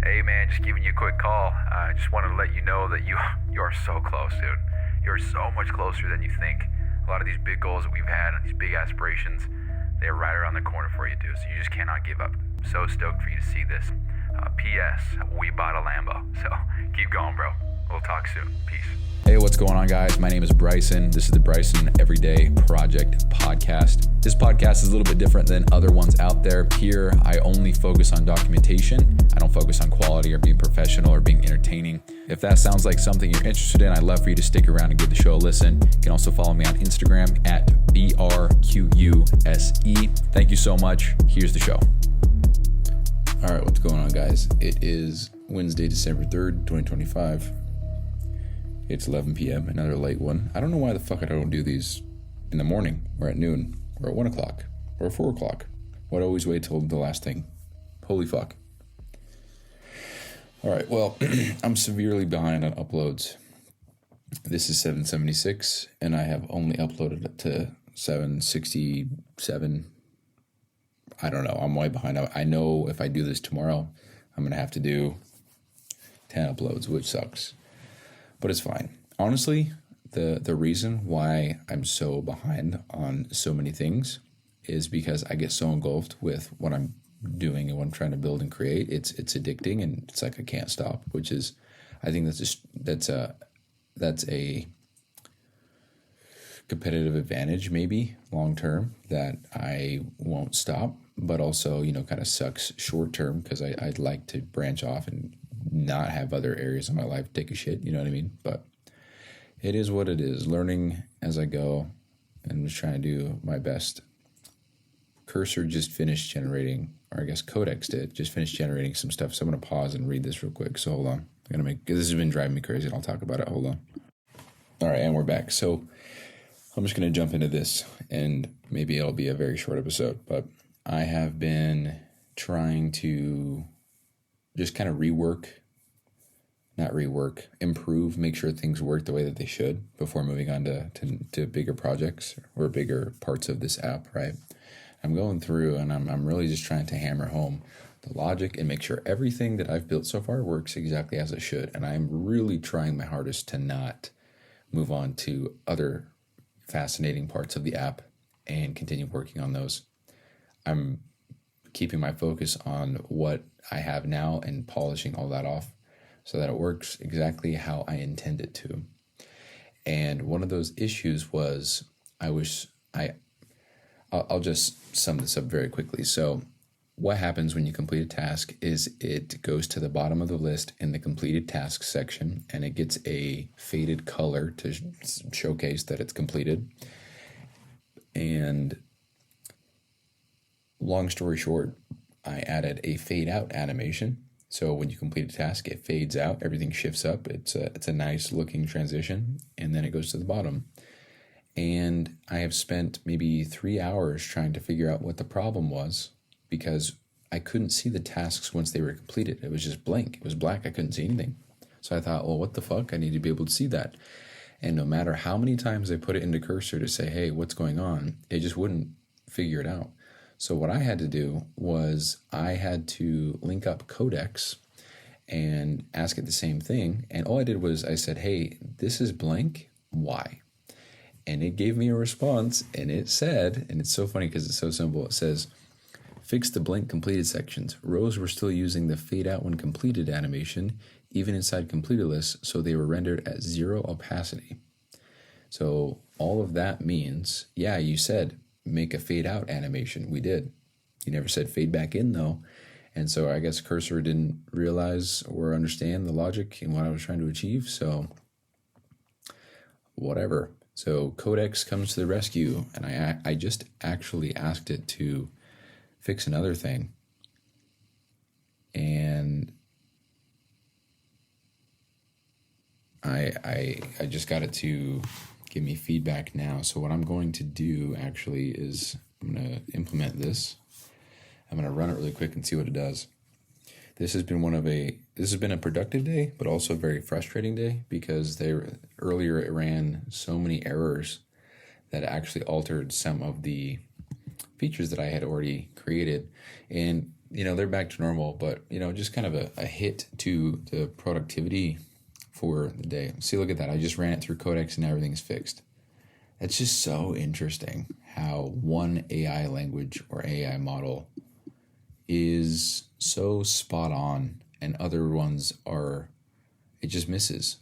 Hey man, just giving you a quick call. I just wanted to let you know that you are so close, dude. You're so much closer than you think. A lot of these big goals that we've had and these big aspirations, they're right around the corner for you, dude. So you just cannot give up. So stoked for you to see this. P.S. We bought a Lambo. So keep going, bro. We'll talk soon. Peace. Hey, what's going on, guys? My name is Bryson. This is the Bryson Everyday Project Podcast. This podcast is a little bit different than other ones out there. Here, I only focus on documentation. I don't focus on quality or being professional or being entertaining. If that sounds like something you're interested in, I'd love for you to stick around and give the show a listen. You can also follow me on Instagram at BRQUSE. Thank you so much. Here's the show. All right, what's going on, guys? It is Wednesday, December 3rd, 2025. It's 11 p.m., another late one. I don't know why the fuck I don't do these in the morning or at noon or at 1 o'clock or 4 o'clock. Why do I always wait till the last thing? Holy fuck. All right, well, I'm severely behind on uploads. This is 776, and I have only uploaded it to 767. I don't know. I'm way behind. I know if I do this tomorrow, I'm going to have to do 10 uploads, which sucks. But it's fine. Honestly, the reason why I'm so behind on so many things is because I get so engulfed with what I'm doing and what I'm trying to build and create. It's addicting, and it's like I can't stop, which is, I think that's a competitive advantage maybe long term, that I won't stop, but also, kind of sucks short term because I'd like to branch off and not have other areas of my life take a shit, you know what I mean? But it is what it is. Learning as I go and just trying to do my best. Cursor just finished generating, or I guess Codex just finished generating some stuff. So I'm going to pause and read this real quick. So hold on. This has been driving me crazy, and I'll talk about it. Hold on. All right, and we're back. So I'm just going to jump into this, and maybe it'll be a very short episode, but I have been trying to just kind of improve, make sure things work the way that they should before moving on to bigger projects or bigger parts of this app, right? I'm going through and I'm really just trying to hammer home the logic and make sure everything that I've built so far works exactly as it should. And I'm really trying my hardest to not move on to other fascinating parts of the app and continue working on those. I'm keeping my focus on what I have now and polishing all that off so that it works exactly how I intend it to. And one of those issues was I'll just sum this up very quickly. So what happens when you complete a task is it goes to the bottom of the list in the completed tasks section, and it gets a faded color to showcase that it's completed. And long story short, I added a fade out animation. So when you complete a task, it fades out, everything shifts up. It's a nice looking transition, and then it goes to the bottom. And I have spent maybe 3 hours trying to figure out what the problem was, because I couldn't see the tasks once they were completed. It was just blank. It was black. I couldn't see anything. So I thought, well, what the fuck? I need to be able to see that. And no matter how many times I put it into Cursor to say, hey, what's going on? It just wouldn't figure it out. So what I had to do was I had to link up Codex and ask it the same thing. And all I did was I said, hey, this is blank. Why? And it gave me a response, and it said, and it's so funny because it's so simple. It says, fix the blank completed sections. Rows were still using the fade out when completed animation, even inside completed lists, so they were rendered at 0 opacity. So all of that means, yeah, you said make a fade out animation. We did. You never said fade back in though. And so I guess Cursor didn't realize or understand the logic in what I was trying to achieve. So whatever. So Codex comes to the rescue, and I just actually asked it to fix another thing. And I just got it to give me feedback now. So what I'm going to do actually is I'm going to implement this. I'm going to run it really quick and see what it does. This has been a productive day, but also a very frustrating day, because earlier it ran so many errors that actually altered some of the features that I had already created. And they're back to normal, but, just kind of a hit to the productivity for the day. See, look at that. I just ran it through Codex and everything's fixed. It's just so interesting how one AI language or AI model is so spot on and other ones it just misses.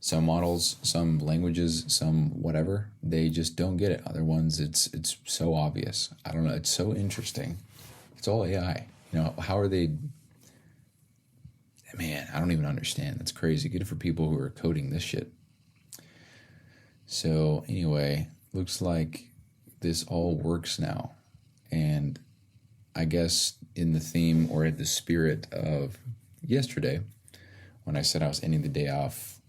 Some models, some languages, some whatever, they just don't get it. Other ones, it's so obvious. I don't know. It's so interesting. It's all AI. How are they? Man, I don't even understand. That's crazy. Good for people who are coding this shit. So anyway, looks like this all works now. And I guess in the theme or in the spirit of yesterday, when I said I was ending the day off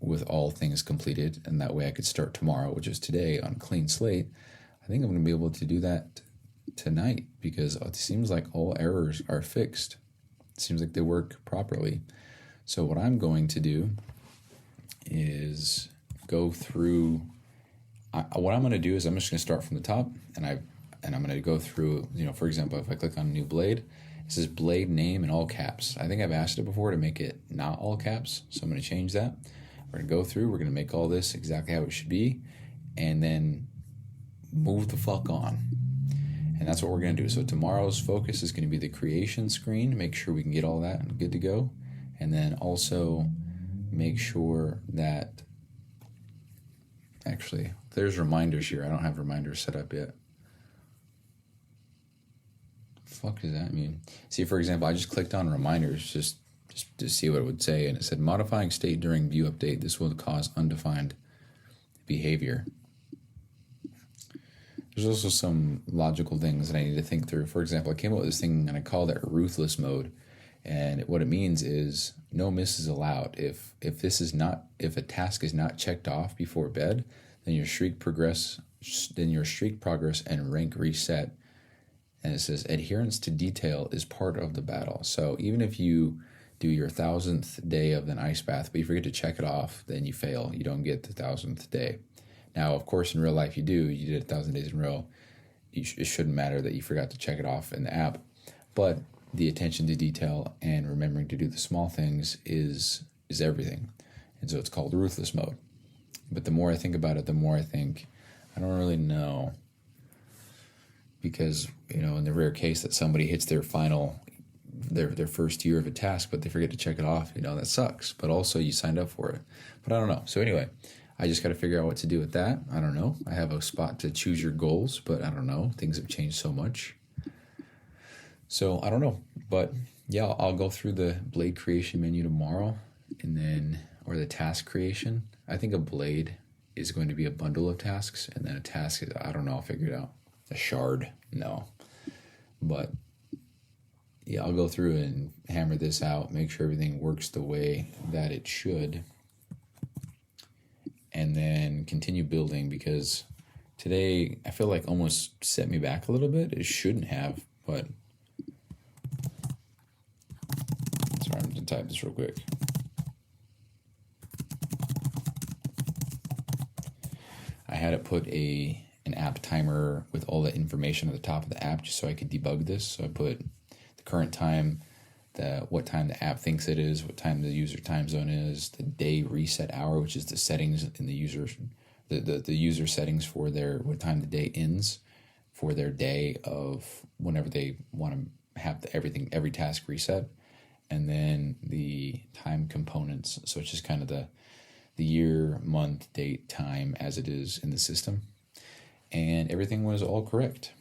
with all things completed, and that way I could start tomorrow, which is today, on a clean slate, I think I'm going to be able to do that tonight because it seems like all errors are fixed. It seems like they work properly. So what I'm going to do is go through. What I'm going to do is I'm just going to start from the top, and I'm going to go through. For example, if I click on new blade, it says blade name in all caps. I think I've asked it before to make it not all caps, so I'm going to change that. We're going to go through. We're going to make all this exactly how it should be, and then move the fuck on. And that's what we're going to do. So tomorrow's focus is going to be the creation screen. Make sure we can get all that good to go, and then also make sure that. Actually, there's reminders here. I don't have reminders set up yet. Fuck does that mean? See, for example, I just clicked on reminders just to see what it would say, and it said modifying state during view update. This will cause undefined behavior. There's also some logical things that I need to think through. For example, I came up with this thing and I called it ruthless mode. And what it means is no misses allowed. If a task is not checked off before bed, then your streak progress and rank reset. And it says adherence to detail is part of the battle. So even if you do your 1,000th day of an ice bath, but you forget to check it off, then you fail. You don't get the 1,000th day. Now, of course, in real life you do. You did 1,000 days in a row. It shouldn't matter that you forgot to check it off in the app. But the attention to detail and remembering to do the small things is everything. And so it's called ruthless mode. But the more I think about it, the more I think, I don't really know. Because, in the rare case that somebody hits their first year of a task, but they forget to check it off, that sucks. But also you signed up for it. But I don't know. So anyway, I just got to figure out what to do with that. I don't know. I have a spot to choose your goals, but I don't know. Things have changed so much. So I don't know, but yeah, I'll go through the blade creation menu tomorrow, or the task creation. I think a blade is going to be a bundle of tasks, and then a task is, I don't know, I'll figure it out. A shard, no. But yeah, I'll go through and hammer this out, make sure everything works the way that it should, and then continue building, because today I feel like almost set me back a little bit. It shouldn't have, but sorry, I'm going to type this real quick. I had it put an app timer with all the information at the top of the app just so I could debug this. So I put the current time, what time the app thinks it is, what time the user time zone is, the day reset hour, which is the settings in the user, the user settings for what time the day ends for their day of whenever they want to have every task reset. And then the time components. So it's just kind of the year, month, date, time as it is in the system. And everything was all correct.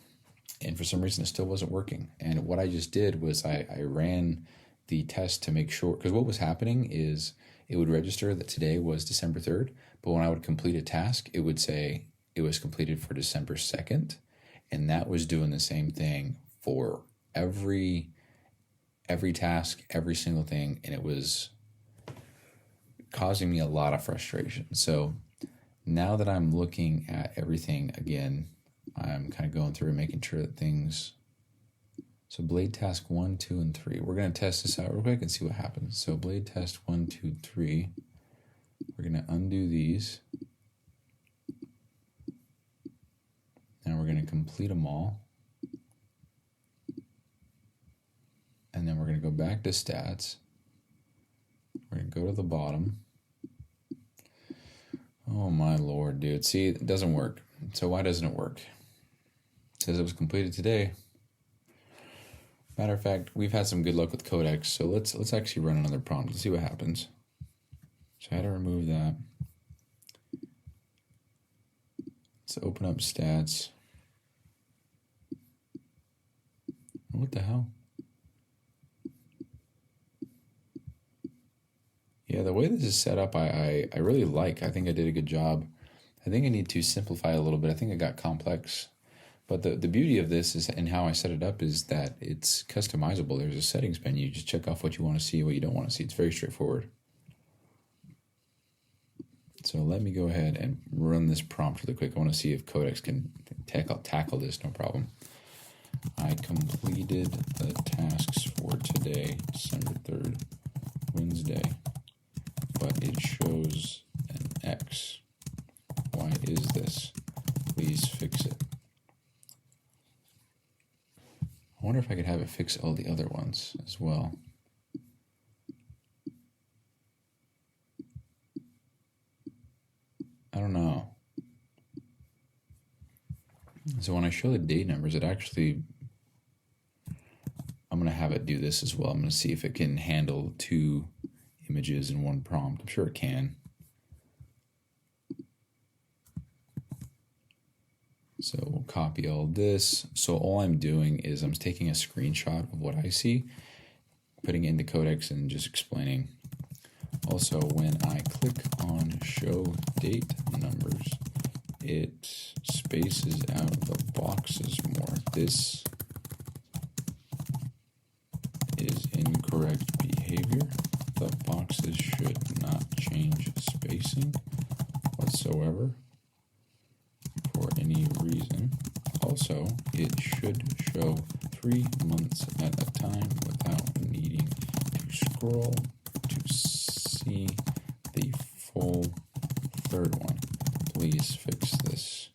And for some reason, it still wasn't working. And what I just did was I ran the test to make sure, because what was happening is it would register that today was December 3rd, but when I would complete a task, it would say it was completed for December 2nd. And that was doing the same thing for every task, every single thing, and it was causing me a lot of frustration. So now that I'm looking at everything again, I'm kind of going through and making sure that things. So blade task 1, 2, and 3. We're going to test this out real quick and see what happens. So blade test 1, 2, 3. We're going to undo these. Now we're going to complete them all. And then we're going to go back to stats. We're going to go to the bottom. Oh my Lord, dude. See, it doesn't work. So why doesn't it work? It says it was completed today. Matter of fact, we've had some good luck with Codex, so let's actually run another prompt and see what happens. So I had to remove that. Let's open up stats. What the hell? Yeah, the way this is set up, I really like. I think I did a good job. I think I need to simplify a little bit. I think it got complex. But the beauty of this is, and how I set it up, is that it's customizable. There's a settings menu. You just check off what you want to see, what you don't want to see. It's very straightforward. So let me go ahead and run this prompt really quick. I want to see if Codex can tackle this, no problem. I completed the tasks for today, December 3rd, Wednesday, but it shows an X. Why is this? Please fix it. I wonder if I could have it fix all the other ones as well. I don't know. So when I show the date numbers, it actually, I'm going to have it do this as well. I'm going to see if it can handle 2 images in one prompt. I'm sure it can. So we'll copy all this. So all I'm doing is I'm taking a screenshot of what I see, putting it into Codex and just explaining. Also, when I click on show date numbers, it spaces out the boxes more. This is incorrect behavior. The boxes should not change spacing whatsoever for any reason. Also, it should show 3 months at a time without needing to scroll to see the full 3rd one. Please fix this.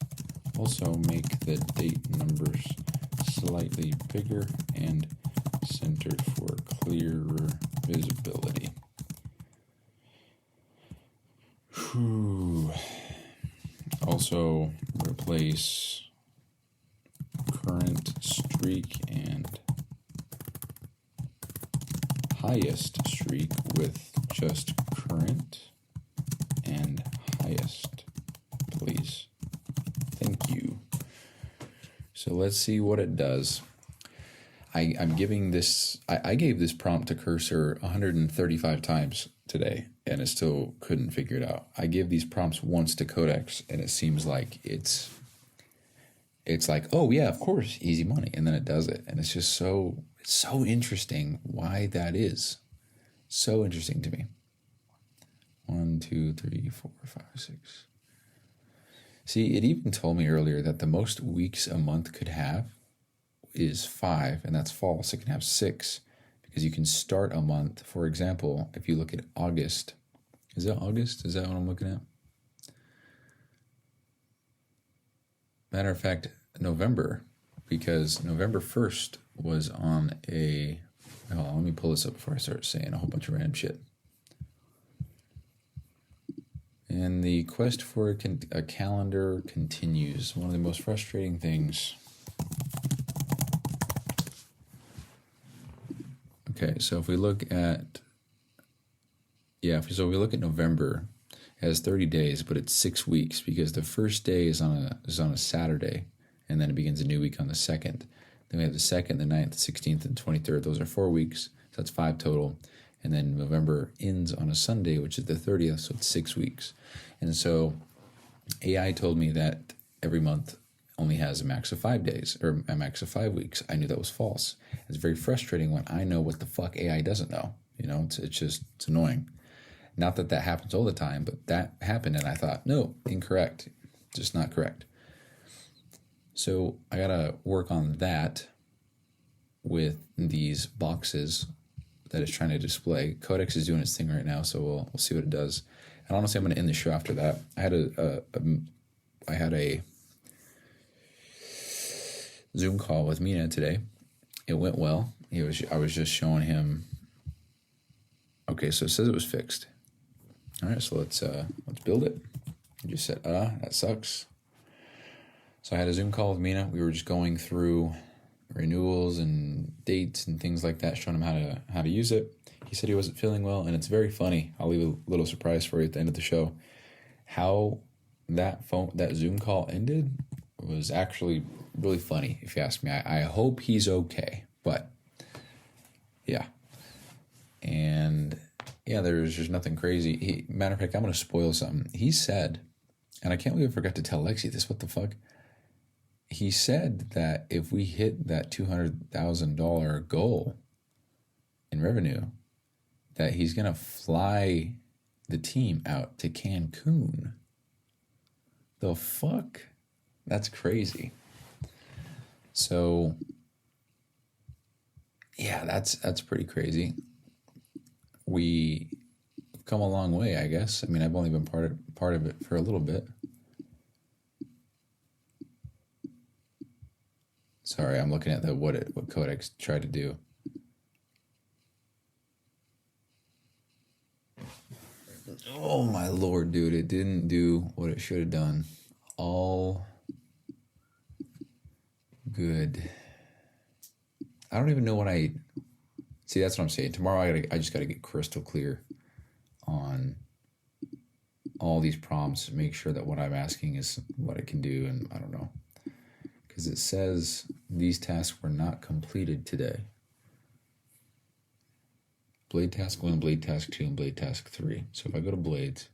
Also, make the date numbers slightly bigger and centered for clearer visibility. Whew. Also, replace current streak and highest streak with just current and highest, please. Thank you. So let's see what it does. I'm giving this, I gave this prompt to Cursor 135 times today, and it still couldn't figure it out. I give these prompts once to Codex, and it seems like it's like, oh yeah, of course, easy money, and then it does it, and it's just so interesting why that is. So interesting to me. 1, 2, 3, 4, 5, 6. See, it even told me earlier that the most weeks a month could have is 5, and that's false. It can have 6 because you can start a month. For example, if you look at August, is that August? Is that what I'm looking at? Matter of fact, November, because November 1st was on a, hold on, let me pull this up before I start saying a whole bunch of random shit. And the quest for a calendar continues. One of the most frustrating things. Okay, so if we look at, so we look at November, it has 30 days, but it's 6 weeks because the first day is on a Saturday, and then it begins a new week on the 2nd. Then we have the 2nd, the 9th, the 16th, and 23rd. Those are 4 weeks, so that's 5 total. And then November ends on a Sunday, which is the 30th, so it's 6 weeks. And so AI told me that every month only has a max of 5 days, or a max of 5 weeks. I knew that was false. It's very frustrating when I know what the fuck AI doesn't know. You know, it's annoying. Not that happens all the time, but that happened, and I thought, no, incorrect. Just not correct. So I got to work on that with these boxes that it's trying to display. Codex is doing its thing right now, so we'll see what it does. And honestly, I'm going to end the show after that. I had a Zoom call with Mina today. It went well, I was just showing him. Okay, so it says it was fixed. All right, so let's build it. I just said, that sucks. So I had a Zoom call with Mina. We were just going through renewals and dates and things like that, showing him how to use it. He said he wasn't feeling well, and it's very funny. I'll leave a little surprise for you at the end of the show. How that Zoom call ended was actually really funny, if you ask me. I hope he's okay, but yeah. And yeah, there's just nothing crazy. Matter of fact, I'm going to spoil something. He said, and I can't believe I forgot to tell Lexi this, what the fuck? He said that if we hit that $200,000 goal in revenue, that he's going to fly the team out to Cancun. The fuck? That's crazy. So, yeah, that's pretty crazy. We've come a long way, I guess. I mean, I've only been part of it for a little bit. Sorry, I'm looking at what Codex tried to do. Oh my lord, dude, it didn't do what it should have done. All good. I don't even know what see, that's what I'm saying. Tomorrow I just gotta get crystal clear on all these prompts, make sure that what I'm asking is what it can do, and I don't know. Because it says these tasks were not completed today. Blade task 1, blade task 2, and blade task 3. So if I go to blades,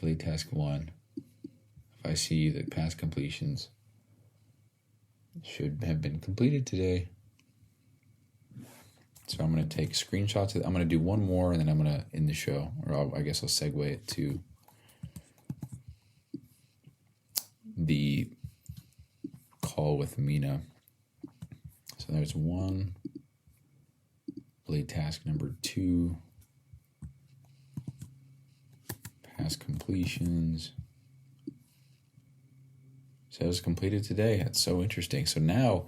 blade task 1, if I see the past completions should have been completed today. So I'm going to take screenshots. I'm going to do one more, and then I'm going to end the show. Or I guess I'll segue it to the call with Mina. So there's 1. Blade task number 2. Past completions. Says completed today. That's so interesting. So now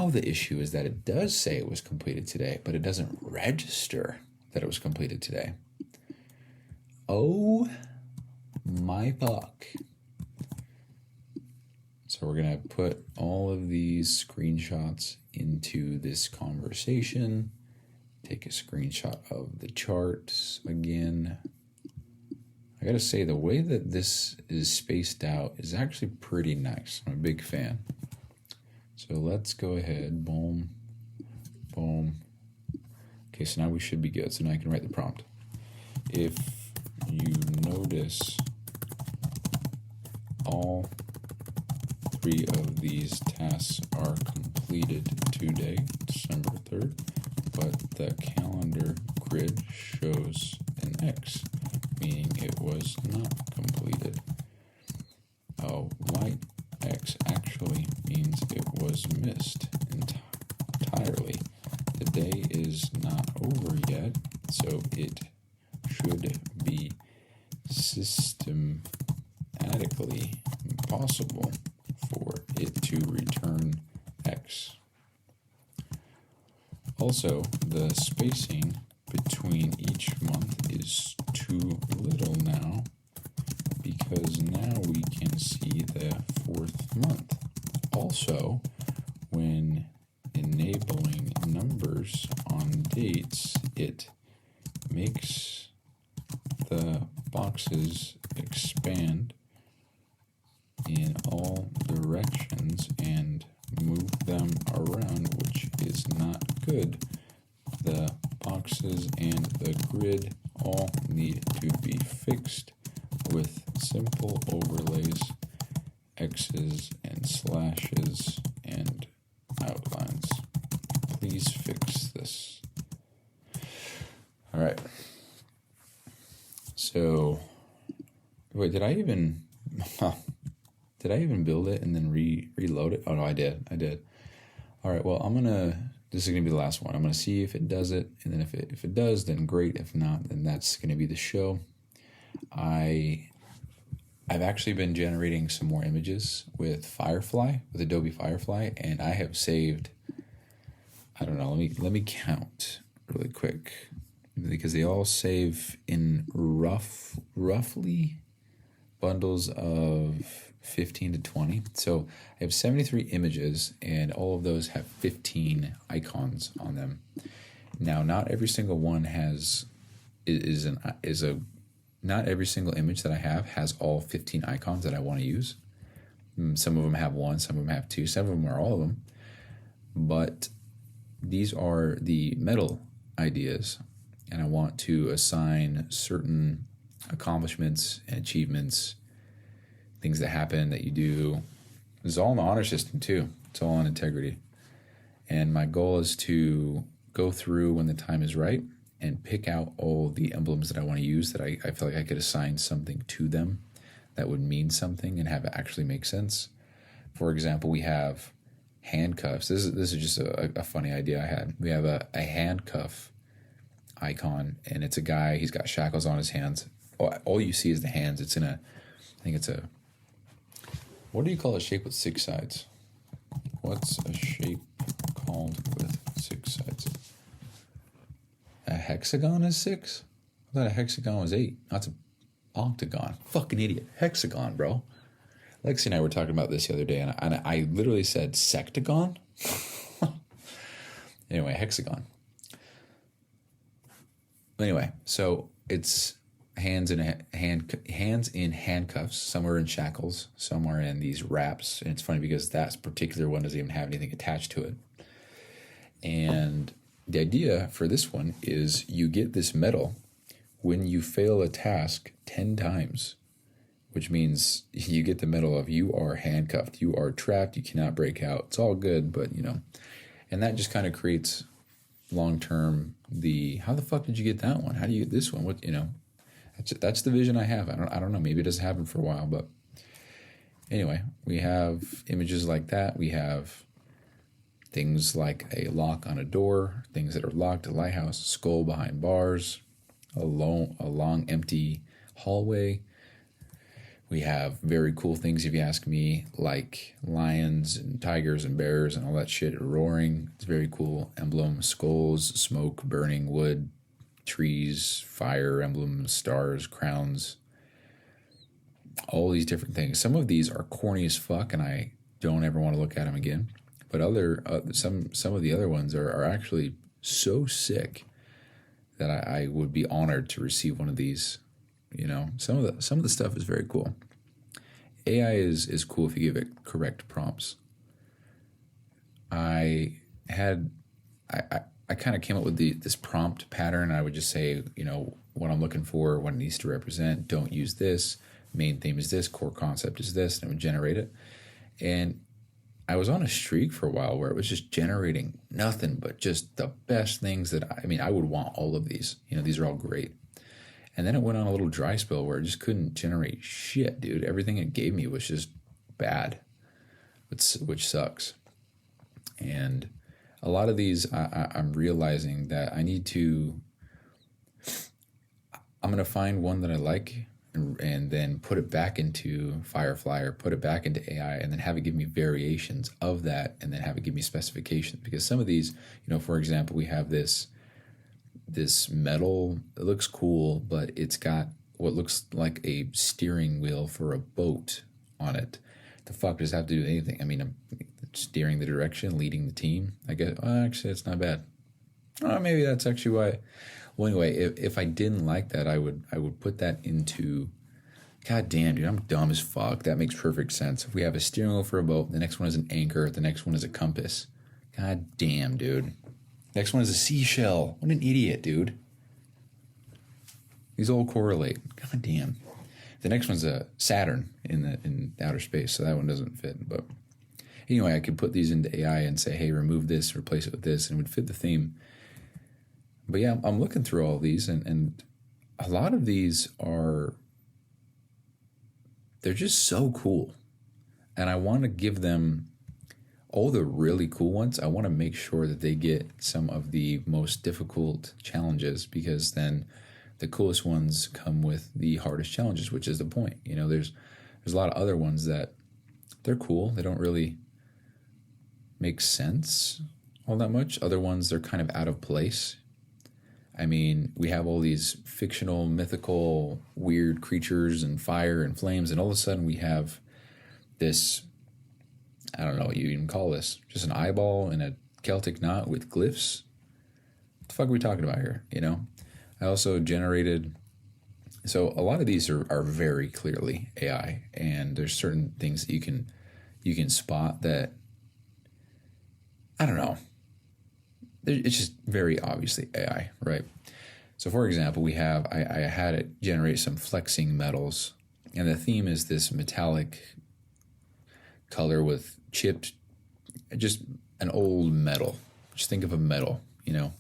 the issue is that it does say it was completed today, but it doesn't register that it was completed today. Oh my fuck. So we're going to put all of these screenshots into this conversation. Take a screenshot of the charts again. I got to say, the way that this is spaced out is actually pretty nice. I'm a big fan. So let's go ahead. Boom. Boom. Okay, so now we should be good. So now I can write the prompt. If you notice all 3 of these tasks are completed today, December 3rd, but the calendar grid shows an X, meaning it was not completed. Oh, light X actually means it was missed entirely. The day is not over yet, so it should be systematically impossible for it to return X. Also, the spacing between each month is too little now, because now we can see the 4th month. Also, when enabling numbers on dates, it makes the boxes expand in all directions and move them around, which is not good. The boxes and the grid all need to be fixed with simple overlays, X's and slashes, and outlines. Please fix this. All right. So, wait, did I even build it and then reload it? Oh no, I did. All right, well, this is gonna be the last one. I'm gonna see if it does it, and then if it does, then great. If not, then that's gonna be the show. I've actually been generating some more images with Adobe Firefly, and I have saved I don't know. Let me count really quick because they all save in roughly bundles of 15 to 20. So I have 73 images, and all of those have 15 icons on them. Now, not every single one not every single image that I have has all 15 icons that I want to use. Some of them have one, some of them have two, some of them are all of them. But these are the metal ideas, and I want to assign certain accomplishments and achievements, things that happen that you do. It's all in the honor system too. It's all on integrity. And my goal is to go through when the time is right and pick out all the emblems that I want to use that I feel like I could assign something to them that would mean something and have it actually make sense. For example, we have handcuffs. This is just a funny idea I had. We have a handcuff icon, and it's a guy. He's got shackles on his hands. All you see is the hands. It's in I think it's a, what do you call a shape with 6 sides? What's a shape called with 6 sides? A hexagon is 6? I thought a hexagon was 8. That's an octagon. Fucking idiot. Hexagon, bro. Lexi and I were talking about this the other day, and I literally said sectagon. Anyway, hexagon. Anyway, so it's hands in handcuffs. Some are in shackles. Some are in these wraps. And it's funny because that particular one doesn't even have anything attached to it. And the idea for this one is you get this medal when you fail a task 10 times, which means you get the medal of you are handcuffed, you are trapped, you cannot break out. It's all good, but and that just kind of creates long-term how the fuck did you get that one? How do you get this one? What, that's the vision I have. I don't know. Maybe it doesn't happen for a while, but anyway, we have images like that. We have things like a lock on a door, things that are locked, a lighthouse, skull behind bars, a long empty hallway. We have very cool things, if you ask me, like lions and tigers and bears and all that shit roaring. It's very cool. Emblem, skulls, smoke, burning wood, trees, fire, emblems, stars, crowns, all these different things. Some of these are corny as fuck, and I don't ever want to look at them again. But some of the other ones are actually so sick that I would be honored to receive one of these. Some of the stuff is very cool. AI is cool if you give it correct prompts. I kind of came up with this prompt pattern. I would just say, what I'm looking for, what it needs to represent. Don't use this. Main theme is this. Core concept is this, and it would generate it. And I was on a streak for a while where it was just generating nothing but just the best things that I would want all of these. These are all great. And then it went on a little dry spell where it just couldn't generate shit, dude. Everything it gave me was just bad, which sucks. And a lot of these, I'm realizing that I'm going to find one that I like and then put it back into Firefly or put it back into AI and then have it give me variations of that and then have it give me specifications. Because some of these, for example, we have this metal, it looks cool, but it's got what looks like a steering wheel for a boat on it. The fuck does that have to do with anything? I'm steering the direction, leading the team. I guess, actually, it's not bad. Maybe that's actually why. Well, anyway, if I didn't like that, I would put that into, God damn, dude, I'm dumb as fuck. That makes perfect sense. If we have a steering wheel for a boat, the next one is an anchor, the next one is a compass. God damn, dude. Next one is a seashell. What an idiot, dude. These all correlate. God damn. The next one's a Saturn in outer space, so that one doesn't fit. But anyway, I could put these into AI and say, hey, remove this, replace it with this, and it would fit the theme. But yeah, I'm looking through all these, and a lot of these they're just so cool. And I want to give them all the really cool ones. I want to make sure that they get some of the most difficult challenges, because then the coolest ones come with the hardest challenges, which is the point. There's a lot of other ones that they're cool. They don't really make sense all that much. Other ones, they're kind of out of place. I mean, we have all these fictional, mythical, weird creatures and fire and flames, and all of a sudden we have this, I don't know what you even call this, just an eyeball and a Celtic knot with glyphs. What the fuck are we talking about here, you know? I also generated, so a lot of these are very clearly AI, and there's certain things that you can spot that, I don't know, it's just very obviously AI, right? So for example, I had it generate some flexing metals, and the theme is this metallic color with chipped, just an old metal. Just think of a metal, you know?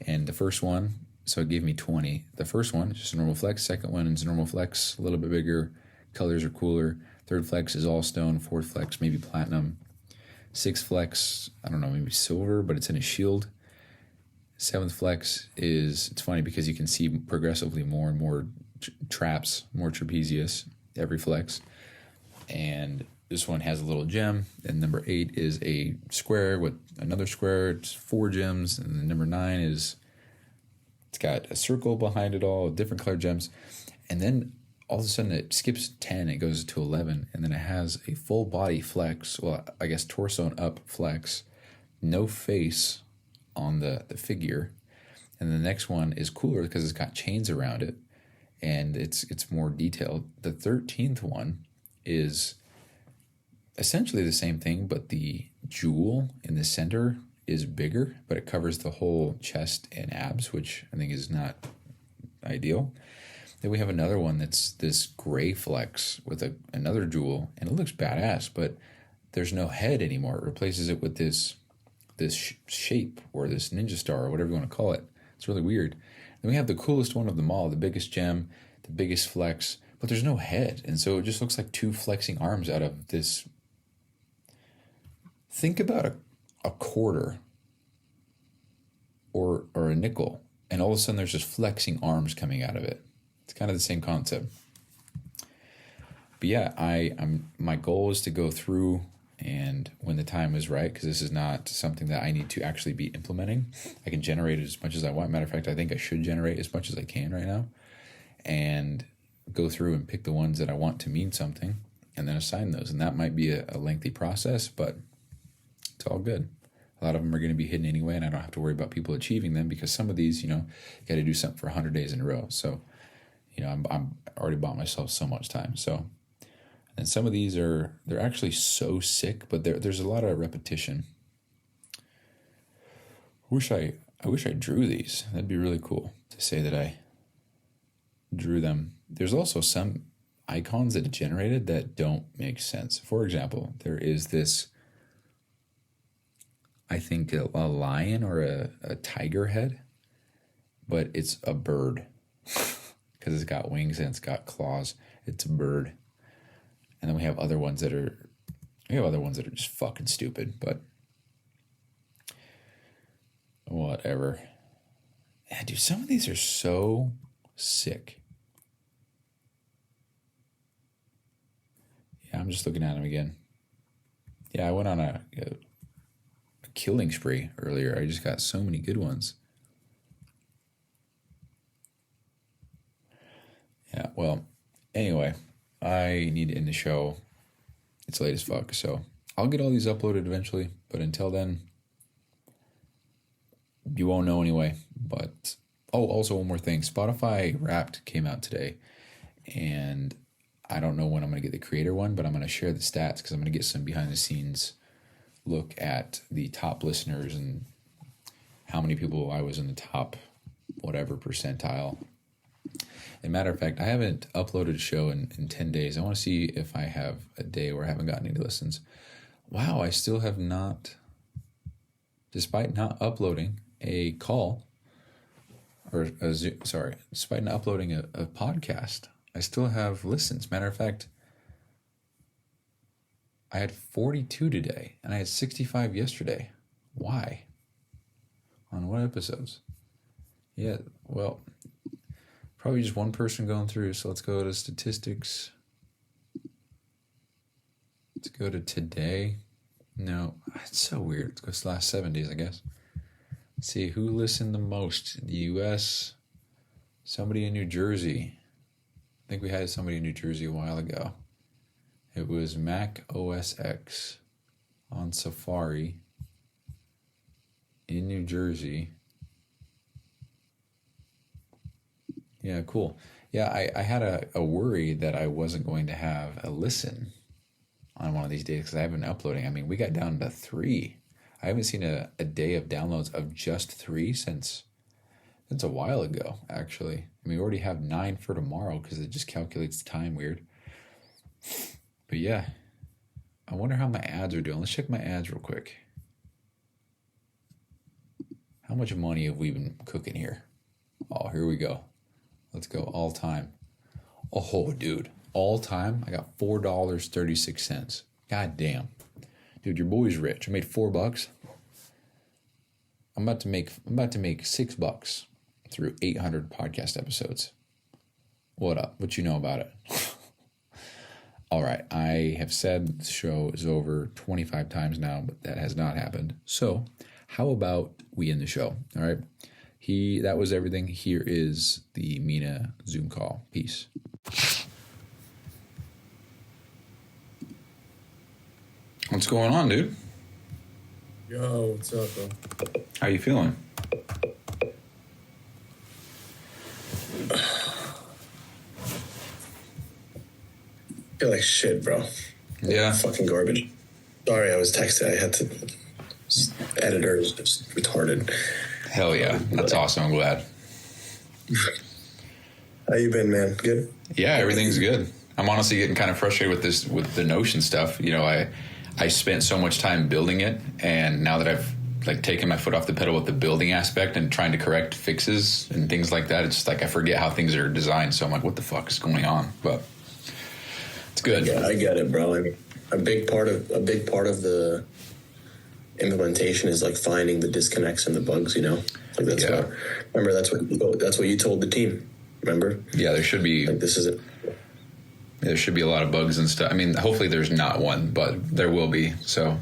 And the first one, so it gave me 20. The first one is just a normal flex. Second one is normal flex, a little bit bigger. Colors are cooler. Third flex is all stone. Fourth flex, maybe platinum. Sixth flex, I don't know, maybe silver, but it's in a shield. Seventh flex it's funny because you can see progressively more and more traps, more trapezius every flex. And this one has a little gem. And number 8 is a square with another square. It's 4 gems. And then number 9 it's got a circle behind it all, different colored gems. And then all of a sudden it skips 10, it goes to 11, and then it has a full body flex, well, I guess torso and up flex, no face on the figure. And the next one is cooler because it's got chains around it, and it's more detailed. The 13th one is essentially the same thing, but the jewel in the center is bigger, but it covers the whole chest and abs, which I think is not ideal. Then we have another one that's this gray flex with another jewel, and it looks badass, but there's no head anymore. It replaces it with this shape or this ninja star or whatever you want to call it. It's really weird. Then we have the coolest one of them all, the biggest gem, the biggest flex, but there's no head, and so it just looks like 2 flexing arms out of this. Think about a quarter or a nickel, and all of a sudden there's just flexing arms coming out of it. It's kind of the same concept. But yeah, my goal is to go through, and when the time is right, because this is not something that I need to actually be implementing, I can generate as much as I want. Matter of fact, I think I should generate as much as I can right now, and go through and pick the ones that I want to mean something, and then assign those. And that might be a lengthy process, but it's all good. A lot of them are going to be hidden anyway, and I don't have to worry about people achieving them, because some of these, you got to do something for 100 days in a row. So, I'm already bought myself so much time. So, and some of these they're actually so sick, but there's a lot of repetition. I wish I drew these. That'd be really cool to say that I drew them. There's also some icons that it generated that don't make sense. For example, there is this, I think, a lion or a tiger head, but it's a bird because it's got wings and it's got claws. It's a bird. And then we have other ones that are just fucking stupid, but whatever. Yeah, dude, some of these are so sick. Yeah, I'm just looking at them again. Yeah, I went on a killing spree earlier. I just got so many good ones. Yeah, well, anyway, I need to end the show. It's late as fuck, so I'll get all these uploaded eventually, but until then, you won't know anyway. But, also one more thing. Spotify Wrapped came out today, and I don't know when I'm going to get the creator one, but I'm going to share the stats because I'm going to get some behind-the-scenes look at the top listeners and how many people I was in the top whatever percentile. As a matter of fact, I haven't uploaded a show in 10 days. I want to see if I have a day where I haven't gotten any listens. Wow, I still have not, despite not uploading a call, despite not uploading a podcast, I still have listens. Matter of fact, I had 42 today, and I had 65 yesterday. Why? On what episodes? Yeah, well, probably just one person going through, so let's go to statistics. Let's go to today. No, it's so weird. It goes the last 7 days, I guess. Let's see, who listened the most? In the U.S., somebody in New Jersey. I think we had somebody in New Jersey a while ago. It was Mac OS X on Safari in New Jersey. Yeah, cool. Yeah, I had a worry that I wasn't going to have a listen on one of these days because I haven't been uploading. I mean, we got down to 3. I haven't seen a day of downloads of just 3 since a while ago, actually. I mean, we already have 9 for tomorrow because it just calculates the time weird. But yeah, I wonder how my ads are doing. Let's check my ads real quick. How much money have we been cooking here? Oh, here we go. Let's go all time. Oh, dude. All time, I got $4.36. God damn. Dude, your boy's rich. I made $4. I'm about to make $6 through 800 podcast episodes. What up? What you know about it? All right. I have said the show is over 25 times now, but that has not happened. So how about we end the show? All right. That was everything. Here is the Mina Zoom call. Peace. What's going on, dude? Yo, what's up, bro? How you feeling? I feel like shit, bro. Yeah. Fucking garbage. Sorry, I was texting. I had to. Editor is just retarded. Hell yeah. That's awesome. I'm glad. How you been, man? Good? Yeah, everything's good. I'm honestly getting kind of frustrated with the Notion stuff. You know, I spent so much time building it, and now that I've taken my foot off the pedal with the building aspect and trying to correct fixes and things like that, it's just I forget how things are designed. So I'm like, what the fuck is going on? But it's good. Yeah, I get it, bro. I mean, a big part of the implementation is finding the disconnects and the bugs. You know, that's what you told the team. Remember? Yeah, there should be. This is it. There should be a lot of bugs and stuff. I mean, hopefully there's not one, but there will be. So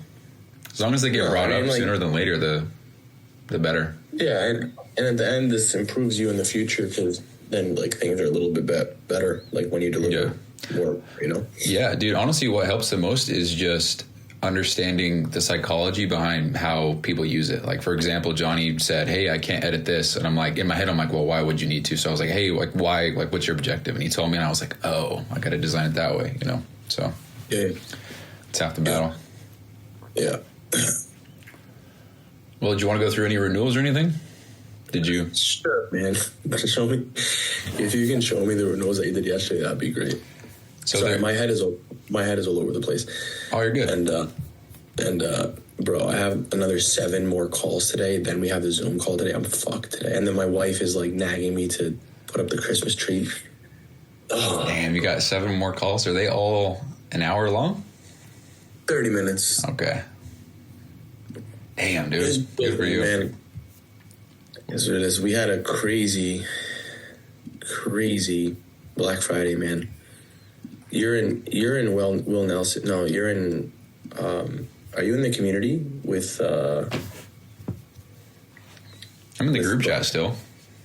as long as they get brought up sooner than later, the better. Yeah, and at the end, this improves you in the future because then things are a little bit better. When you deliver more, you know. Yeah, dude. Honestly, what helps the most is just understanding the psychology behind how people use it. For example, Johnny said, "Hey, I can't edit this," and I'm in my head, I'm well, why would you need to? So I was like, "Hey, why? What's your objective?" And he told me, and I was like, "Oh, I got to design it that way," you know. So yeah, it's half the battle. Yeah. Well, did you want to go through any renewals or anything? Did you? Sure, man. Show me if you can show me the renewals that you did yesterday. That'd be great. So sorry, my head is all over the place. Oh, you're good. And bro, I have another 7 more calls today. Then we have the Zoom call today. I'm fucked today. And then my wife is nagging me to put up the Christmas tree. Oh. Damn, you got 7 more calls. Are they all an hour long? 30 minutes. Okay. Damn, dude. Good for you, man. Yes, it is. We had a crazy Black Friday, man. You're in Will Nelson. No, you're in. Are you in the community with? I'm in the group chat still.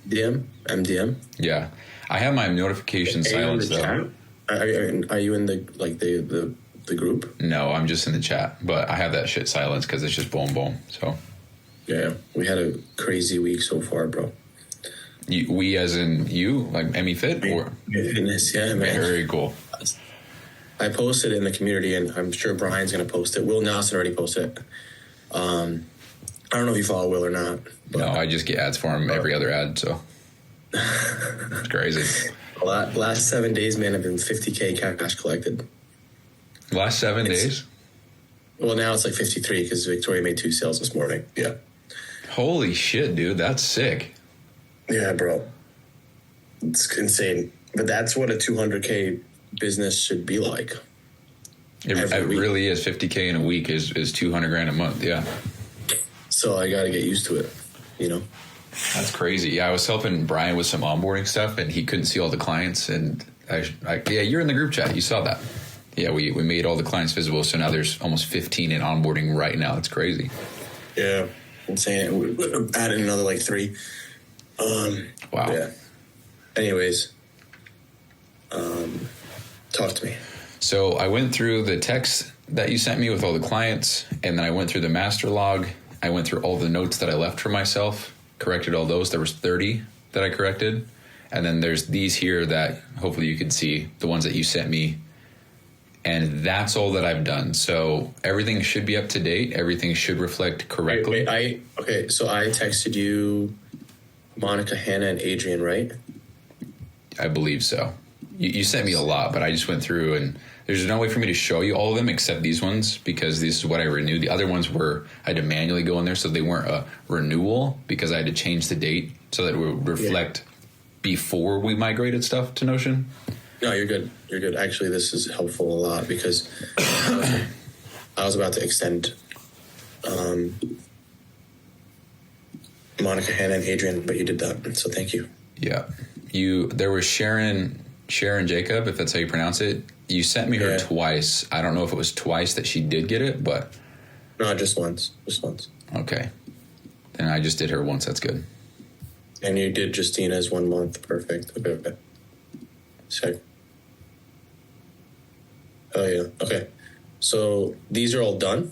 MDM. Yeah, I have my notifications silenced though. Are you in the group? No, I'm just in the chat, but I have that shit silenced because it's just boom boom. So. Yeah, we had a crazy week so far, bro. We as in you, Emmy Fit? Or? Fitness, yeah, man. Very cool. I posted in the community, and I'm sure Brian's going to post it. Will Nelson already posted it. I don't know if you follow Will or not. But no, I just get ads for him every other ad, so it's crazy. Last 7 days, man, have been 50K cash collected. Last 7 days? Well, now it's 53 because Victoria made 2 sales this morning. Yeah. Holy shit, dude. That's sick. Yeah, bro. It's insane. But that's what a 200K business should be like. It really is. 50K in a week is $200,000 a month. Yeah. So I got to get used to it, you know? That's crazy. Yeah, I was helping Brian with some onboarding stuff, and he couldn't see all the clients. And yeah, you're in the group chat. You saw that. Yeah, we made all the clients visible, so now there's almost 15 in onboarding right now. It's crazy. Yeah, insane. We added another like 3. Wow. Yeah. Anyways, talk to me. So I went through the text that you sent me with all the clients, and then I went through the master log. I went through all the notes that I left for myself, corrected all those. There was 30 that I corrected. And then there's these here that hopefully you can see, the ones that you sent me. And that's all that I've done. So everything should be up to date. Everything should reflect correctly. So I texted you Monica, Hannah, and Adrian, right? I believe so. You sent me a lot, but I just went through, and there's no way for me to show you all of them except these ones, because this is what I renewed. The other ones I had to manually go in there, so they weren't a renewal because I had to change the date so that it would reflect before we migrated stuff to Notion. No, you're good. You're good. Actually, this is helpful a lot because I was about to extend Monica, Hannah, and Adrian, but you did that, so thank you. Yeah. There was Sharon Jacob, if that's how you pronounce it. You sent me her twice. I don't know if it was twice that she did get it, but... No, just once. Okay. Then I just did her once. That's good. And you did Justina's 1 month. Perfect. Okay. Sick. Oh, yeah. Okay. So these are all done?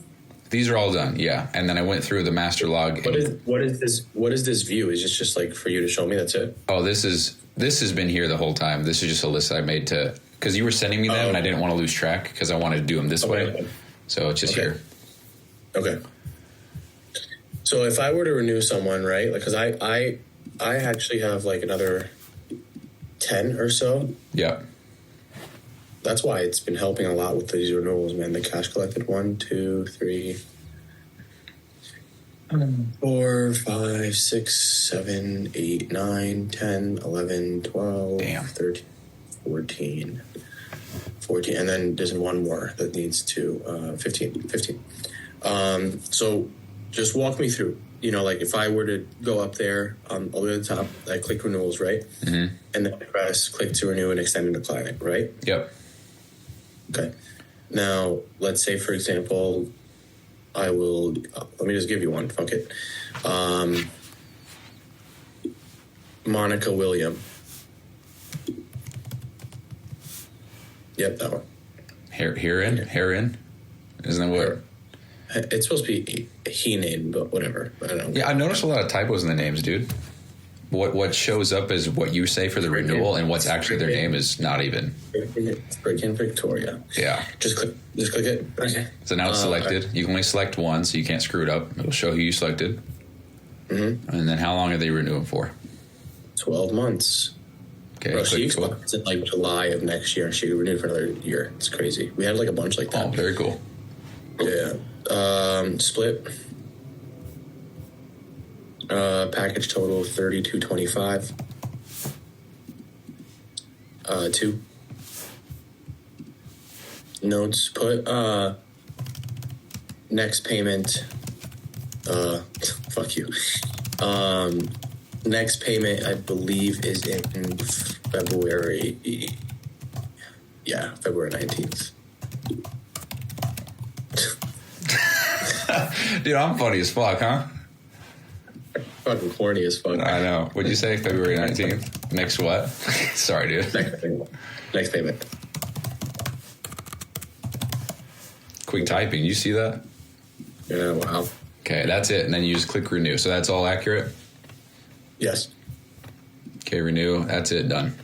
These are all done, yeah. And then I went through the master log. What is this view? Is this just like for you to show me? That's it? Oh, this has been here the whole time. This is just a list I made because you were sending me them and I didn't want to lose track because I wanted to do them this way. So it's just here. Okay. So if I were to renew someone, right? Like, because I actually have like another 10 or so. Yeah. That's why it's been helping a lot with these renewals, man. The cash collected 1, 2, 3, 4, 5, 6, 7, 8, 9, 10, 11, 12, 13, 14, and then there's one more that needs to 15. So just walk me through. You know, like if I were to go up there all the way to the top, I click renewals, right? Mm-hmm. And then I press click to renew and extend to client, right? Yep. Okay. Now, let's say, for example, I will, let me just give you one. Fuck it. Monica William. Yep, that one. Herein? Isn't that what? It's supposed to be he name, but whatever. I don't know. Yeah, I noticed a lot of typos in the names, dude. What shows up is what you say for the renewal, and what's actually their name is not even. Freaking Victoria. Yeah. Just click it. Okay. So now it's selected. You can only select one, so you can't screw it up. It'll show who you selected. Mm-hmm. And then how long are they renewing for? 12 months. Okay. Bro, she expires in like July of next year, and she renewed for another year. It's crazy. We had like a bunch like that. Oh, very cool. Yeah. Split. Package total $32.25. 2 notes put. Next payment. Fuck you. Next payment, I believe, is in February. Yeah, February 19th. Dude, I'm funny as fuck, huh? Fucking corny as fuck. I know. What'd you say? February 19th? Next what? Sorry, dude. Next payment. Quick typing. You see that? Yeah, wow. Okay, that's it. And then you just click renew. So that's all accurate? Yes. Okay, renew. That's it. Done.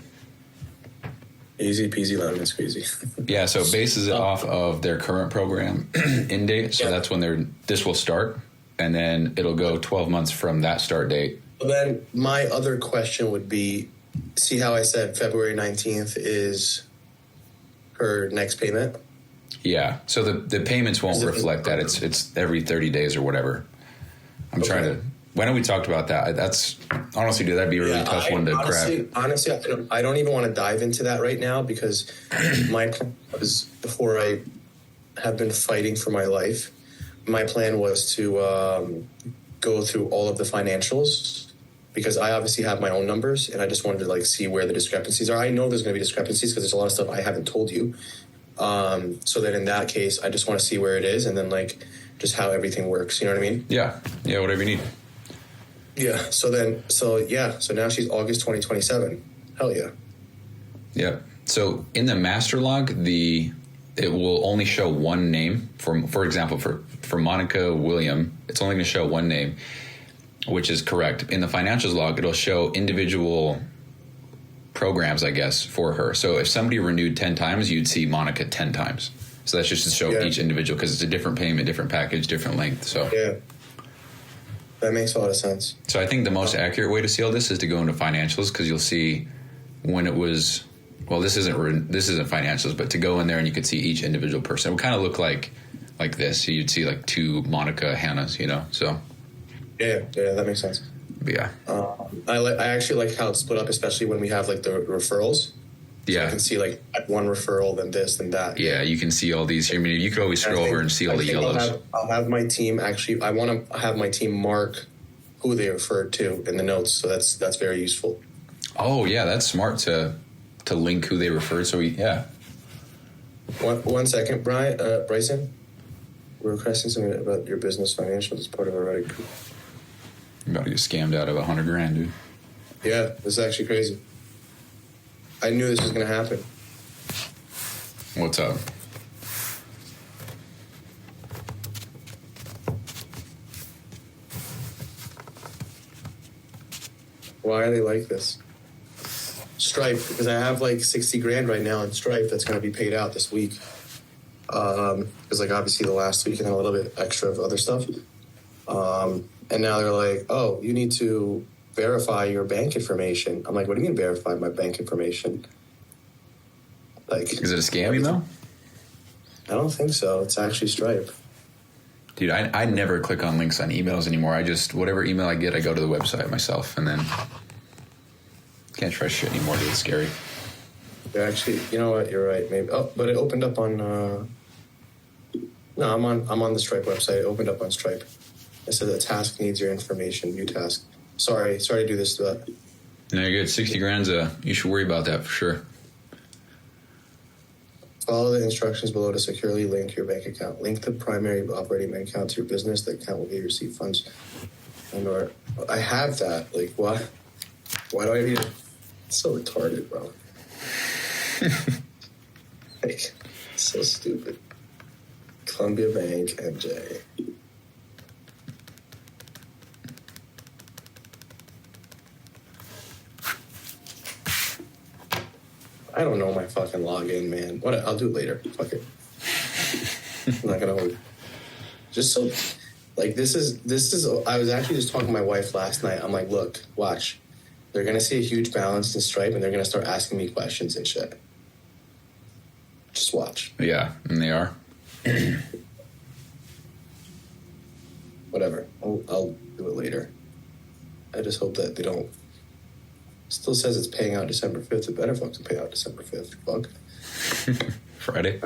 Easy peasy lemon squeezy. Yeah, so it bases it off of their current program end date. So that's when this will start. And then it'll go 12 months from that start date. Well, then my other question would be, see how I said February 19th is her next payment? Yeah. So the payments won't reflect that. It's every 30 days or whatever. I'm trying to... Why don't we talk about that? That's honestly, dude, that'd be a really tough one to grab. Honestly, I don't even want to dive into that right now because my plan was, before I have been fighting for my life, my plan was to go through all of the financials because I obviously have my own numbers and I just wanted to like see where the discrepancies are. I know there's going to be discrepancies because there's a lot of stuff I haven't told you. So then in that case, I just want to see where it is and then like just how everything works. You know what I mean? Yeah. Whatever you need. Yeah. So now she's August 2027. Hell yeah. Yeah. So in the master log, it will only show one name. For example, for Monica William, it's only going to show one name, which is correct. In the financials log, it'll show individual programs, I guess, for her. So if somebody renewed 10 times, you'd see Monica 10 times. So that's just to show each individual because it's a different payment, different package, different length. So yeah, that makes a lot of sense. So I think the most accurate way to see all this is to go into financials because you'll see when it was. Well, this isn't financials, but to go in there and you could see each individual person. It would kind of look like this. So you'd see like two Monica Hannahs, you know. So yeah, that makes sense. But yeah, I actually like how it's split up, especially when we have like the referrals. Yeah, so I can see like one referral, then this, then that. Yeah, you can see all these. I mean, you could always scroll over and see all the yellows. I'll have my team actually. I want to have my team mark who they referred to in the notes, so that's very useful. Oh yeah, that's smart to link who they referred. So yeah. One second, Bryson. We're requesting something about your business financials as part of our Reddit group. You're about to get scammed out of $100,000, dude. Yeah, this is actually crazy. I knew this was going to happen. What's up? Why are they like this? Stripe, because I have like 60 grand right now in Stripe that's going to be paid out this week. Because like obviously the last week and then a little bit extra of other stuff. And now they're like, oh, you need to verify your bank information. I'm like, what do you mean verify my bank information? Like, is it a scam email? I don't think so. It's actually Stripe. Dude, I never click on links on emails anymore. I just, whatever email I get, I go to the website myself and then can't trust shit anymore, dude. It's scary. Yeah, actually, you know what? You're right. Maybe. Oh, but it opened up on. No, I'm on the Stripe website. It opened up on Stripe. It said the task needs your information. View task. Sorry to do this to that. No, you're good. 60 grand's you should worry about that for sure. Follow the instructions below to securely link your bank account. Link the primary operating bank account to your business. The account will get you receive funds. And/or I have that. Like, what? Why do I need it? It's so retarded, bro. Like, so stupid. Columbia Bank, MJ. I don't know my fucking login, man. What? I'll do it later. Fuck it. I'm not gonna hold. Just so, like, this is. I was actually just talking to my wife last night. I'm like, look, watch. They're gonna see a huge balance in Stripe, and they're gonna start asking me questions and shit. Just watch. Yeah, and they are. Whatever. I'll do it later. I just hope that they don't. Still says it's paying out December 5th. It better fucking pay out December 5th. Fuck. Friday.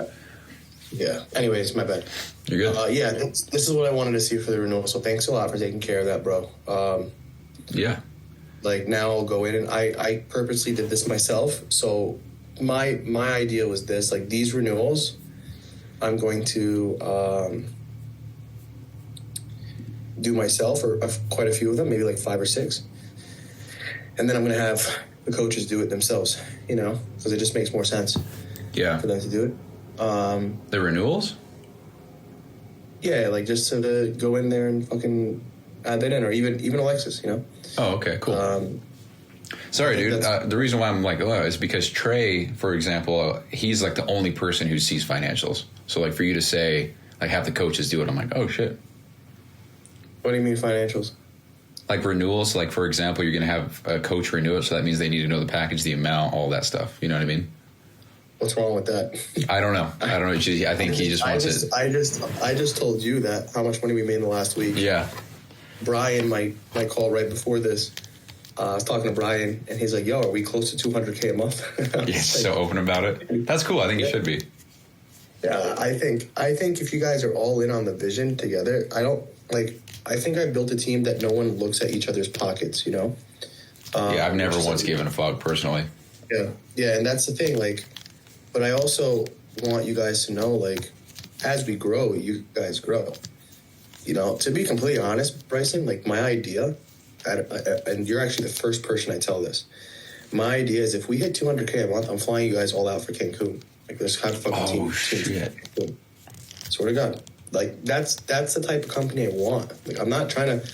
Yeah. Anyways, my bad. You're good. Yeah, this is what I wanted to see for the renewal. So thanks a lot for taking care of that, bro. Yeah. Like, now I'll go in and I purposely did this myself. So my idea was this, like, these renewals, I'm going to do myself, or quite a few of them, maybe like 5 or 6. And then I'm going to have the coaches do it themselves, you know, because it just makes more sense. Yeah. For them to do it. The renewals? Yeah, like just to go in there and fucking add that in, or even Alexis, you know. Oh, okay, cool. Sorry, dude. The reason why I'm like, is because Trey, for example, he's like the only person who sees financials. So like for you to say, like have the coaches do it, I'm like, oh shit. What do you mean financials? Like renewals, like for example, you're going to have a coach renew it, so that means they need to know the package, the amount, all that stuff. You know what I mean? What's wrong with that? I don't know. I think he just wants it. I just told you that how much money we made in the last week. Yeah. Brian, my call right before this, I was talking to Brian, and he's like, "Yo, are we close to $200K a month?" Yeah, so open about it. That's cool. I think you should be. Yeah, I think if you guys are all in on the vision together, I think I built a team that no one looks at each other's pockets, you know? Yeah, I've never once given a fuck personally. Yeah, and that's the thing, like, but I also, want you guys to know, like, as we grow, you guys grow. You know, to be completely honest, Bryson, like, my idea, and you're actually the first person I tell this. My idea is if we hit 200K a month, I'm flying you guys all out for Cancun. Like, let's have a fucking team. Shit. Swear to God. Like, that's the type of company I want. Like, I'm not trying to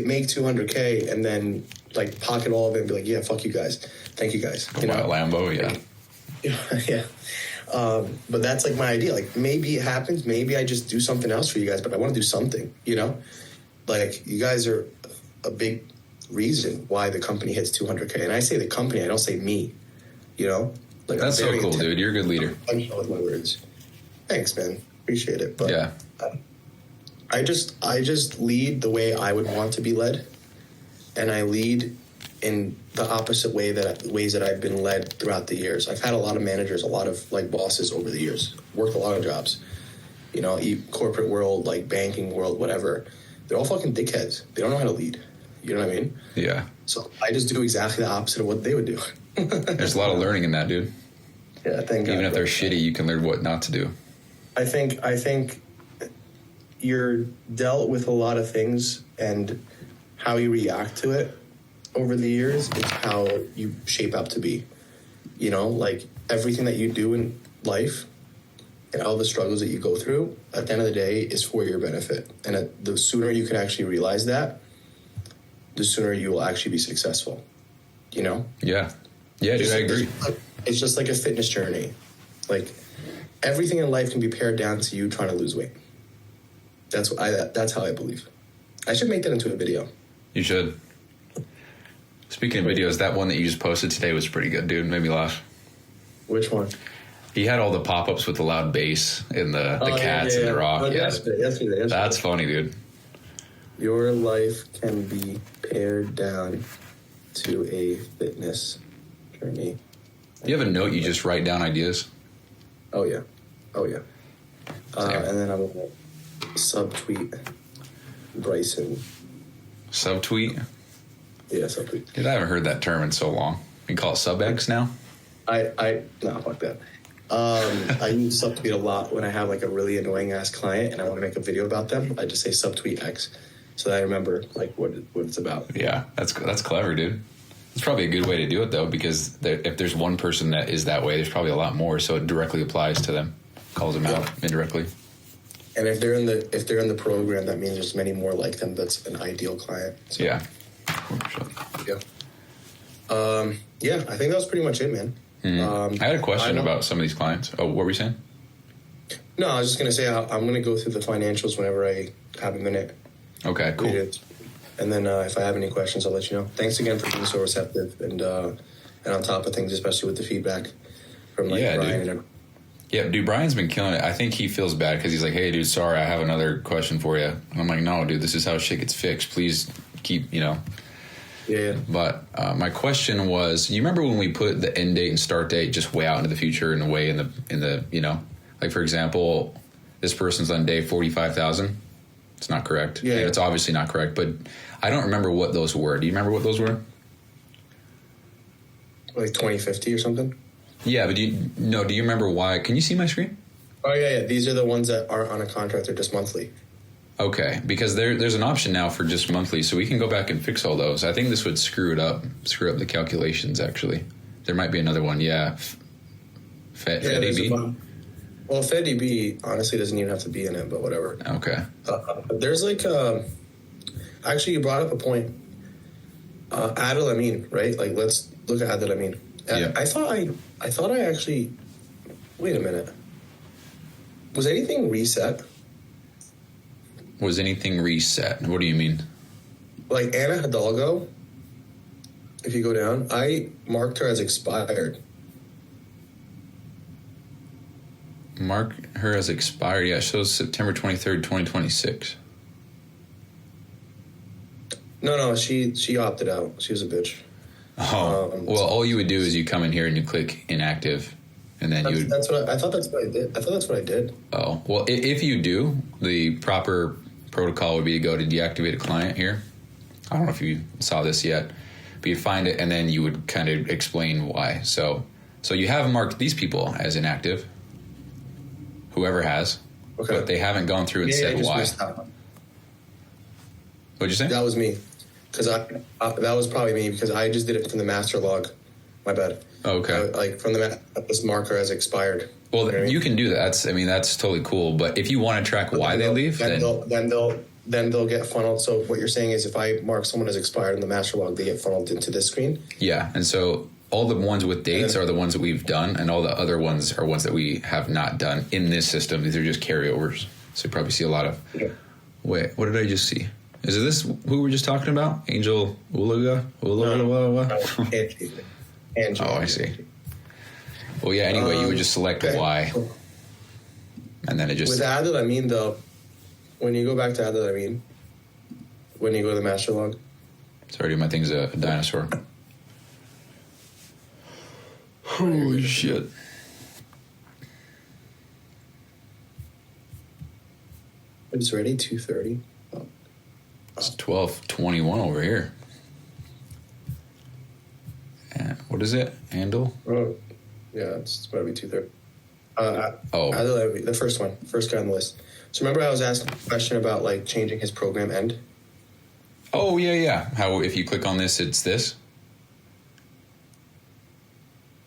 make 200K and then, like, pocket all of it and be like, yeah, fuck you guys. Thank you guys. You know, Lambo, yeah. Yeah. But that's, like, my idea. Like, maybe it happens. Maybe I just do something else for you guys, but I want to do something, you know? Like, you guys are a big reason why the company hits 200K. And I say the company, I don't say me, you know? Like, that's so cool, dude. You're a good leader. I'm with my words. Thanks, man. Appreciate it. But yeah. I just lead the way I would want to be led. And I lead in the opposite ways that I've been led throughout the years. I've had a lot of managers, a lot of, like, bosses over the years, worked a lot of jobs, you know, corporate world, like banking world, whatever. They're all fucking dickheads. They don't know how to lead. You know what I mean? Yeah. So I just do exactly the opposite of what they would do. There's a lot of learning in that, dude. Yeah, thank God. Even if they're shitty, you can learn what not to do. I think you're dealt with a lot of things, and how you react to it over the years is how you shape up to be. You know, like, everything that you do in life and all the struggles that you go through, at the end of the day, is for your benefit. And the sooner you can actually realize that, the sooner you will actually be successful. You know? Yeah. Yeah, dude, I agree. It's just like a fitness journey. Like, everything in life can be pared down to you trying to lose weight. That's how I believe. I should make that into a video. You should. Speaking of videos, that one that you just posted today was pretty good, dude. Made me laugh. Which one? He had all the pop-ups with the loud bass and the cats and the rock. Yesterday. That's funny, dude. Your life can be pared down to a fitness journey. Do you have a note you just write down ideas? Oh, yeah. And then I'm going to subtweet Bryson. Subtweet? Yeah, subtweet. Dude, I haven't heard that term in so long. You call it sub-X now? No, fuck that. I use subtweet a lot when I have, like, a really annoying ass client and I want to make a video about them. I just say subtweet X so that I remember, like, what it's about. Yeah, that's clever, dude. It's probably a good way to do it, though, because if there's one person that is that way, there's probably a lot more, so it directly applies to them, calls them out indirectly. And if they're in the program, that means there's many more like them. That's an ideal client. So, yeah. Yeah, I think that was pretty much it, man. I had a question about some of these clients. Oh, what were you saying? No, I was just going to say I'm going to go through the financials whenever I have a minute. Okay, cool. And then if I have any questions, I'll let you know. Thanks again for being so receptive and on top of things, especially with the feedback from, like, Brian. Dude. Yeah, dude, Brian's been killing it. I think he feels bad because he's like, hey, dude, sorry, I have another question for you. And I'm like, no, dude, this is how shit gets fixed. Please keep, you know. Yeah. But my question was, you remember when we put the end date and start date just way out into the future and way in the you know, like, for example, this person's on day 45,000. It's not correct. Yeah. And it's obviously not correct, but I don't remember what those were. Do you remember what those were? Like 2050 or something? Yeah, but do you remember why? Can you see my screen? Oh, yeah. These are the ones that aren't on a contract. They're just monthly. Okay, because there's an option now for just monthly, so we can go back and fix all those. I think this would screw up the calculations, actually. There might be another one, yeah. FedDB? Well, FedDB honestly doesn't even have to be in it, but whatever. Okay. There's like actually, you brought up a point. Adil Amin, right? Like, let's look at Adil Amin. Yeah. I thought I actually. Wait a minute. Was anything reset? Was anything reset? What do you mean? Like Anna Hidalgo, if you go down, I marked her as expired. Mark her as expired. Yeah, it shows September 23rd, 2026. No, she opted out. She was a bitch. Oh, well, all you would do is you come in here and you click inactive, and then you would... That's what I thought. That's what I did. I thought that's what I did. Oh, well, if you do, the proper protocol would be to go to deactivate a client here. I don't know if you saw this yet, but you find it, and then you would kind of explain why. So you have marked these people as inactive. whoever has, Okay. but they haven't gone through and I said just why. missed that. What'd you say? That was me, because that was probably me because I just did it from the master log. My bad. Oh, okay. Like from the this marker as expired. Well, You know what I mean? you can do that. That's totally cool. But if you want to track why they leave, then they'll get funneled. So what you're saying is, if I mark someone as expired in the master log, they get funneled into this screen. yeah. And so all the ones with dates are the ones that we've done, and all the other ones are ones that we have not done in this system. These are just carryovers. So you probably see a lot of. Yeah. Wait, what did I just see? Is it this who we were just talking about? Angel Ulaga? Angie. Oh, I see. Well, yeah. Anyway, you would just select okay. Y, and then it just. With added, I mean though, when you go back to added, I mean, when you go to the master log. Sorry, my thing's a dinosaur. Holy shit! It's ready 2:30. Oh. It's 12:21 over here. And what is it? Handle? Oh, yeah, it's about to be 2:30. Oh. Added, the first one, first guy on the list. So remember, I was asking a question about like changing his program end. Oh, yeah. How if you click on this, it's this?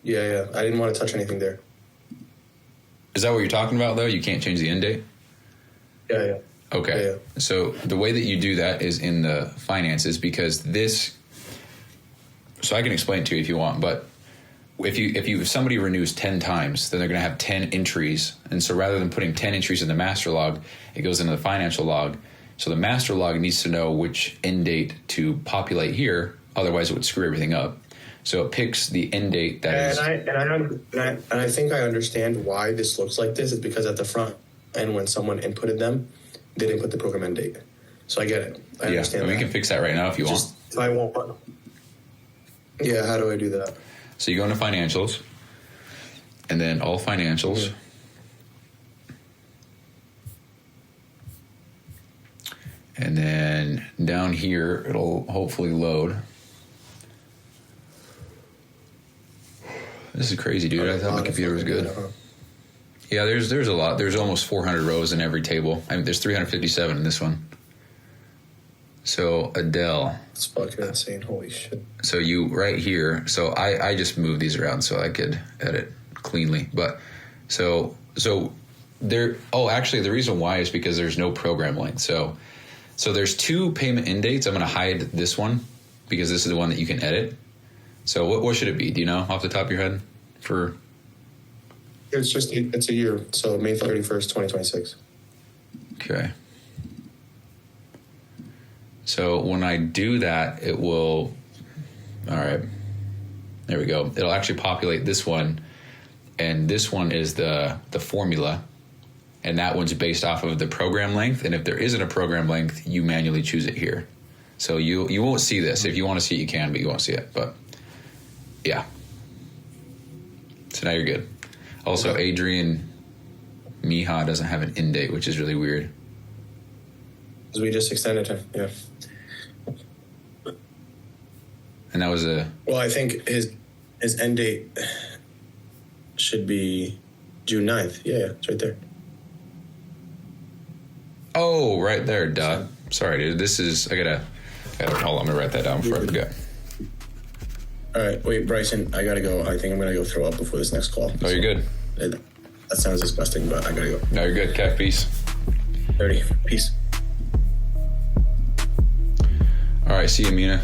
Yeah. I didn't want to touch anything there. Is that what you're talking about, though? You can't change the end date? Yeah. Okay. Yeah. So the way that you do that is in the finances, because this... So I can explain it to you if you want, but if somebody renews 10 times, then they're going to have 10 entries. And so rather than putting 10 entries in the master log, it goes into the financial log. So the master log needs to know which end date to populate here. Otherwise, it would screw everything up. So it picks the end date that is... And I think I understand why this looks like this. Is because at the front end, when someone inputted them, they didn't put the program end date. So I get it. I understand and that. we can fix that right now if you want. If I want. Yeah, how do I do that? So you go into financials, and then all financials. And then down here, it'll hopefully load. This is crazy, dude. I thought my computer was good. Yeah, there's a lot. There's almost 400 rows in every table. I mean, there's 357 in this one. So Adele. It's fucking insane. Holy shit. So you right here. So I just moved these around so I could edit cleanly. But so there. Oh, actually, the reason why is because there's no program length. So there's two payment end dates. I'm going to hide this one because this is the one that you can edit. So what should it be? Do you know off the top of your head? It's a year. So May 31st, 2026. Okay. So when I do that, it will, all right, there we go. It'll actually populate this one, and this one is the formula, and that one's based off of the program length, and if there isn't a program length, you manually choose it here. So you won't see this. If you want to see it, you can, but you won't see it. But, yeah. So now you're good. Also, Okay. Adrian Miha doesn't have an end date, which is really weird. Because we just extended him, yeah. And that was Well, I think his end date should be June 9th. Yeah, it's right there. Oh, right there, duh. Sorry, dude. This is, I gotta, hold on, I'm gonna write that down before I forget. All right, wait, Bryson, I gotta go. I think I'm gonna go throw up before this next call. Oh, you're good. That sounds disgusting, but I gotta go. No, you're good. Cat, peace. 30. Peace. All right, see you, Mina.